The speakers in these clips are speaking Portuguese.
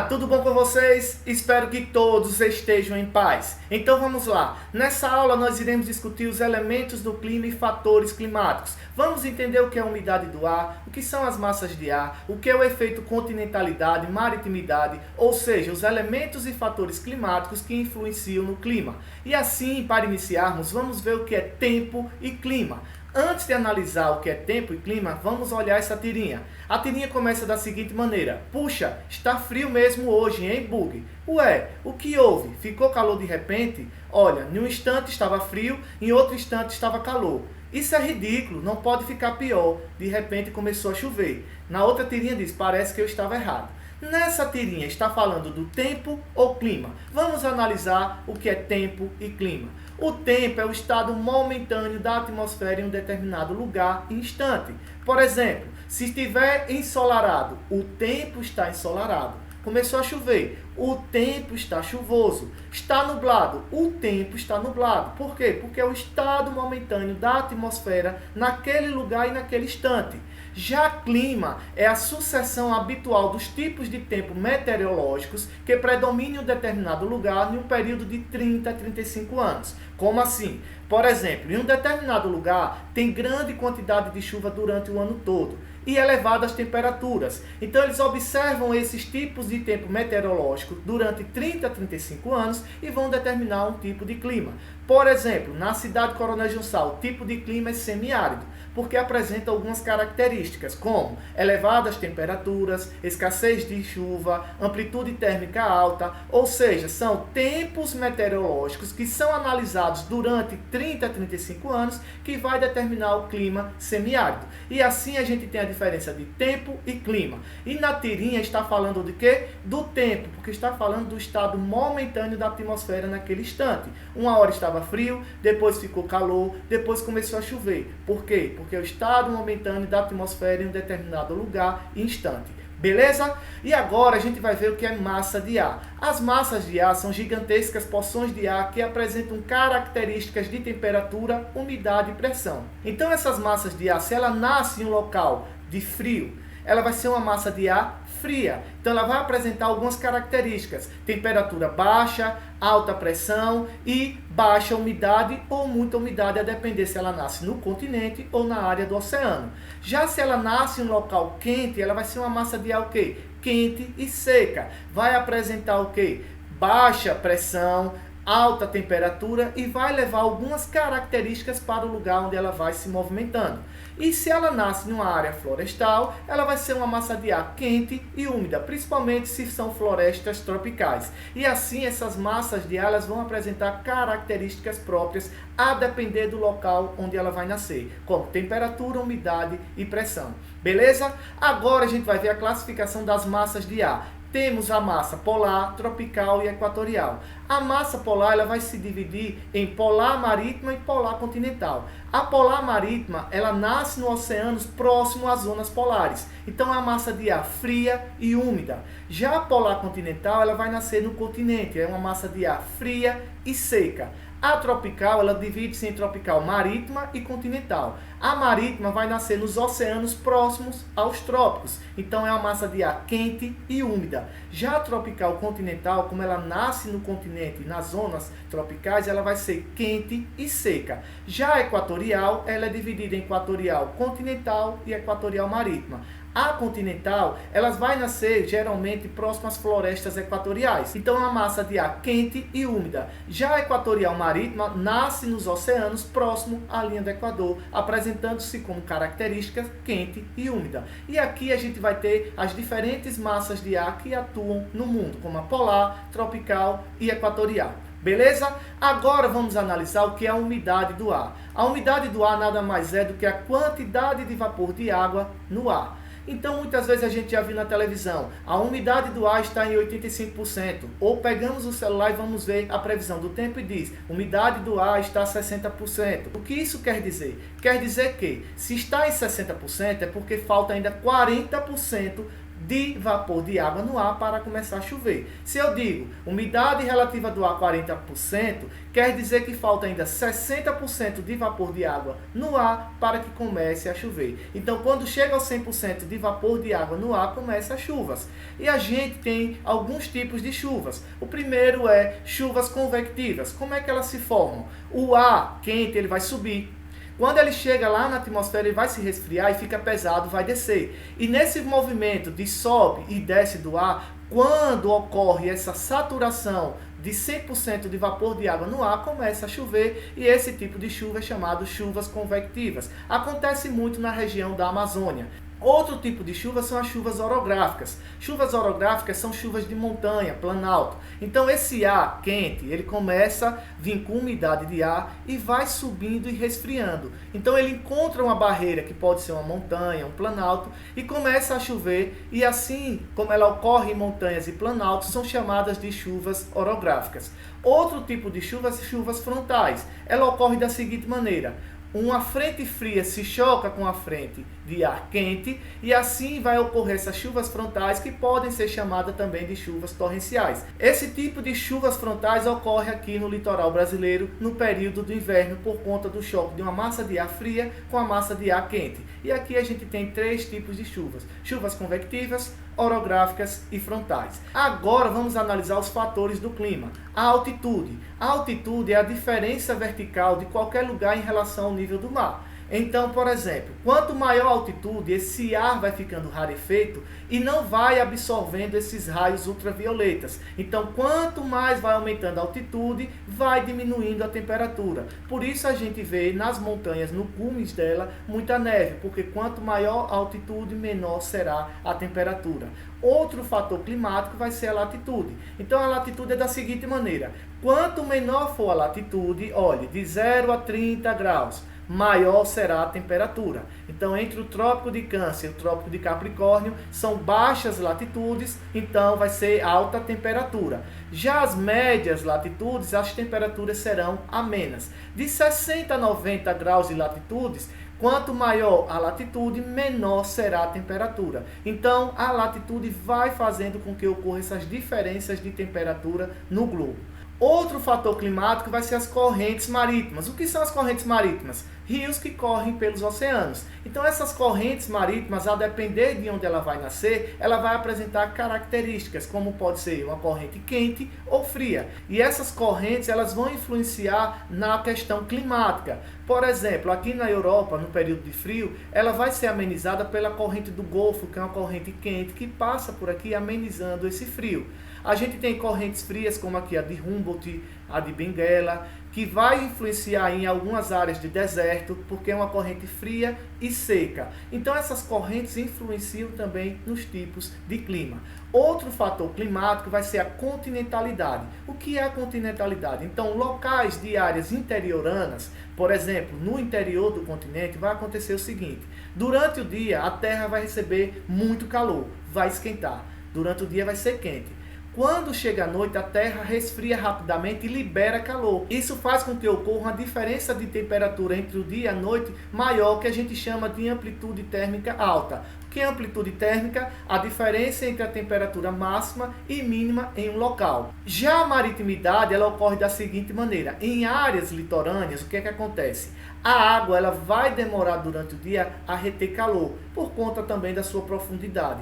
Olá, tudo bom com vocês? Espero que todos estejam em paz. Então vamos lá. Nessa aula nós iremos discutir os elementos do clima e fatores climáticos. Vamos entender o que é a umidade do ar, o que são as massas de ar, o que é o efeito continentalidade, maritimidade, ou seja, os elementos e fatores climáticos que influenciam no clima. E assim, para iniciarmos, vamos ver o que é tempo e clima. Antes de analisar o que é tempo e clima, vamos olhar essa tirinha. A tirinha começa da seguinte maneira: puxa, está frio mesmo hoje, hein, Bug? Ué, o que houve? Ficou calor de repente? Olha, em um instante estava frio, em outro instante estava calor. Isso é ridículo, não pode ficar pior. De repente começou a chover. Na outra tirinha diz: parece que eu estava errado. Nessa tirinha está falando do tempo ou clima. Vamos analisar o que é tempo e clima. O tempo é o estado momentâneo da atmosfera em um determinado lugar e instante. Por exemplo, se estiver ensolarado, o tempo está ensolarado. Começou a chover, o tempo está chuvoso. Está nublado, o tempo está nublado. Por quê? Porque é o estado momentâneo da atmosfera naquele lugar e naquele instante. Já clima é a sucessão habitual dos tipos de tempo meteorológicos que predominam em um determinado lugar em um período de 30 a 35 anos. Como assim? Por exemplo, em um determinado lugar tem grande quantidade de chuva durante o ano todo e elevadas temperaturas. Então eles observam esses tipos de tempo meteorológico durante 30 a 35 anos e vão determinar um tipo de clima. Por exemplo, na cidade de Coronel Jussá, o tipo de clima é semiárido, porque apresenta algumas características, como elevadas temperaturas, escassez de chuva, amplitude térmica alta, ou seja, são tempos meteorológicos que são analisados durante 30 a 35 anos que vai determinar o clima semiárido. E assim a gente tem a diferença de tempo e clima. E na tirinha está falando de quê? Do tempo, porque está falando do estado momentâneo da atmosfera naquele instante. Uma hora estava frio, depois ficou calor, depois começou a chover. Por quê? Porque é o estado momentâneo da atmosfera em um determinado lugar e instante. Beleza? E agora a gente vai ver o que é massa de ar. As massas de ar são gigantescas porções de ar que apresentam características de temperatura, umidade e pressão. Então essas massas de ar, se ela nasce em um local de frio, ela vai ser uma massa de ar fria. Então ela vai apresentar algumas características: temperatura baixa, alta pressão e baixa umidade ou muita umidade, a depender se ela nasce no continente ou na área do oceano. Já se ela nasce em um local quente, ela vai ser uma massa de ar o quê? Quente e seca. Vai apresentar o quê? Baixa pressão, alta temperatura e vai levar algumas características para o lugar onde ela vai se movimentando. E se ela nasce em uma área florestal, ela vai ser uma massa de ar quente e úmida, principalmente se são florestas tropicais. E assim essas massas de ar elas vão apresentar características próprias a depender do local onde ela vai nascer, como temperatura, umidade e pressão. Beleza? Agora a gente vai ver a classificação das massas de ar. Temos a massa polar, tropical e equatorial. A massa polar ela vai se dividir em polar marítima e polar continental. A polar marítima ela nasce nos oceanos próximos às zonas polares. Então é uma massa de ar fria e úmida. Já a polar continental ela vai nascer no continente. É uma massa de ar fria e seca. A tropical, ela divide-se em tropical marítima e continental. A marítima vai nascer nos oceanos próximos aos trópicos. Então é uma massa de ar quente e úmida. Já a tropical continental, como ela nasce no continente, nas zonas tropicais, ela vai ser quente e seca. Já a equatorial, ela é dividida em equatorial continental e equatorial marítima. A continental, elas vai nascer geralmente próximas às florestas equatoriais. Então é uma massa de ar quente e úmida. Já a equatorial marítima nasce nos oceanos próximo à linha do Equador, apresentando-se como características quente e úmida. E aqui a gente vai ter as diferentes massas de ar que atuam no mundo, como a polar, tropical e equatorial. Beleza? Agora vamos analisar o que é a umidade do ar. A umidade do ar nada mais é do que a quantidade de vapor de água no ar. Então, muitas vezes a gente já viu na televisão, a umidade do ar está em 85%. Ou pegamos o celular e vamos ver a previsão do tempo e diz, umidade do ar está a 60%. O que isso quer dizer? Quer dizer que, se está em 60%, é porque falta ainda 40% de vapor de água no ar para começar a chover. Se eu digo umidade relativa do ar 40%, quer dizer que falta ainda 60% de vapor de água no ar para que comece a chover. Então, quando chega aos 100% de vapor de água no ar, começa as chuvas. E a gente tem alguns tipos de chuvas. O primeiro é chuvas convectivas. Como é que elas se formam? O ar quente ele vai subir. Quando ele chega lá na atmosfera, ele vai se resfriar e fica pesado, vai descer. E nesse movimento de sobe e desce do ar, quando ocorre essa saturação de 100% de vapor de água no ar, começa a chover, e esse tipo de chuva é chamado chuvas convectivas. Acontece muito na região da Amazônia. Outro tipo de chuva são as chuvas orográficas. Chuvas orográficas são chuvas de montanha, planalto. Então esse ar quente, ele começa a vir com umidade de ar e vai subindo e resfriando. Então ele encontra uma barreira que pode ser uma montanha, um planalto, e começa a chover, e assim como ela ocorre em montanhas e planaltos, são chamadas de chuvas orográficas. Outro tipo de chuvas, chuvas frontais. Ela ocorre da seguinte maneira: uma frente fria se choca com a frente de ar quente e assim vai ocorrer essas chuvas frontais, que podem ser chamadas também de chuvas torrenciais. Esse tipo de chuvas frontais ocorre aqui no litoral brasileiro no período do inverno por conta do choque de uma massa de ar fria com a massa de ar quente. E aqui a gente tem três tipos de chuvas: chuvas convectivas, orográficas e frontais. Agora vamos analisar os fatores do clima. A altitude. A altitude é a diferença vertical de qualquer lugar em relação ao nível do mar. Então, por exemplo, quanto maior a altitude, esse ar vai ficando rarefeito e não vai absorvendo esses raios ultravioletas. Então, quanto mais vai aumentando a altitude, vai diminuindo a temperatura. Por isso a gente vê nas montanhas, no cumes dela, muita neve, porque quanto maior a altitude, menor será a temperatura. Outro fator climático vai ser a latitude. Então, a latitude é da seguinte maneira: quanto menor for a latitude, olhe, de 0 a 30 graus, maior será a temperatura. Então, entre o trópico de Câncer e o trópico de Capricórnio, são baixas latitudes, então vai ser alta temperatura. Já as médias latitudes, as temperaturas serão amenas. De 60 a 90 graus de latitudes, quanto maior a latitude, menor será a temperatura. Então, a latitude vai fazendo com que ocorram essas diferenças de temperatura no globo. Outro fator climático vai ser as correntes marítimas. O que são as correntes marítimas? Rios que correm pelos oceanos. Então essas correntes marítimas, a depender de onde ela vai nascer, ela vai apresentar características, como pode ser uma corrente quente ou fria. E essas correntes, elas vão influenciar na questão climática. Por exemplo, aqui na Europa, no período de frio, ela vai ser amenizada pela corrente do Golfo, que é uma corrente quente que passa por aqui amenizando esse frio. A gente tem correntes frias como aqui a de Humboldt, a de Benguela, que vai influenciar em algumas áreas de deserto, porque é uma corrente fria e seca. Então essas correntes influenciam também nos tipos de clima. Outro fator climático vai ser a continentalidade. O que é a continentalidade? Então, locais de áreas interioranas, por exemplo, no interior do continente, vai acontecer o seguinte: durante o dia a Terra vai receber muito calor, vai esquentar. Durante o dia vai ser quente. Quando chega a noite, a Terra resfria rapidamente e libera calor. Isso faz com que ocorra uma diferença de temperatura entre o dia e a noite maior, que a gente chama de amplitude térmica alta. O que é amplitude térmica? A diferença entre a temperatura máxima e mínima em um local. Já a maritimidade, ela ocorre da seguinte maneira: em áreas litorâneas, o que é que acontece? A água ela vai demorar durante o dia a reter calor, por conta também da sua profundidade.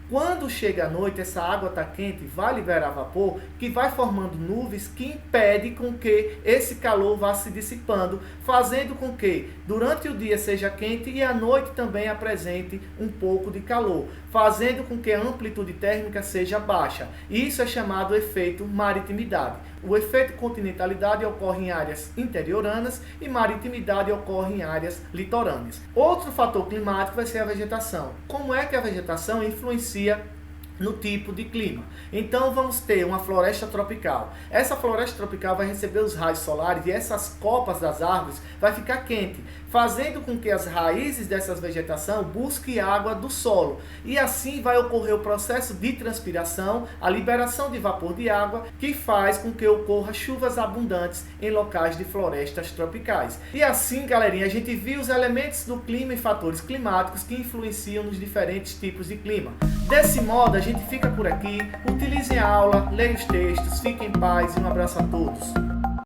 Quando chega a noite, essa água está quente, vai liberar vapor, que vai formando nuvens que impede com que esse calor vá se dissipando, fazendo com que durante o dia seja quente e à noite também apresente um pouco de calor, fazendo com que a amplitude térmica seja baixa. Isso é chamado efeito maritimidade. O efeito continentalidade ocorre em áreas interioranas e maritimidade ocorre em áreas litorâneas. Outro fator climático vai ser a vegetação. Como é que a vegetação influencia no tipo de clima? Então vamos ter uma floresta tropical. Essa floresta tropical vai receber os raios solares e essas copas das árvores vai ficar quente, fazendo com que as raízes dessas vegetação busquem água do solo. E assim vai ocorrer o processo de transpiração, a liberação de vapor de água, que faz com que ocorra chuvas abundantes em locais de florestas tropicais. E assim, galerinha, a gente viu os elementos do clima e fatores climáticos que influenciam nos diferentes tipos de clima. Desse modo, a gente fica por aqui. Utilizem a aula, leiam os textos, fiquem em paz e um abraço a todos.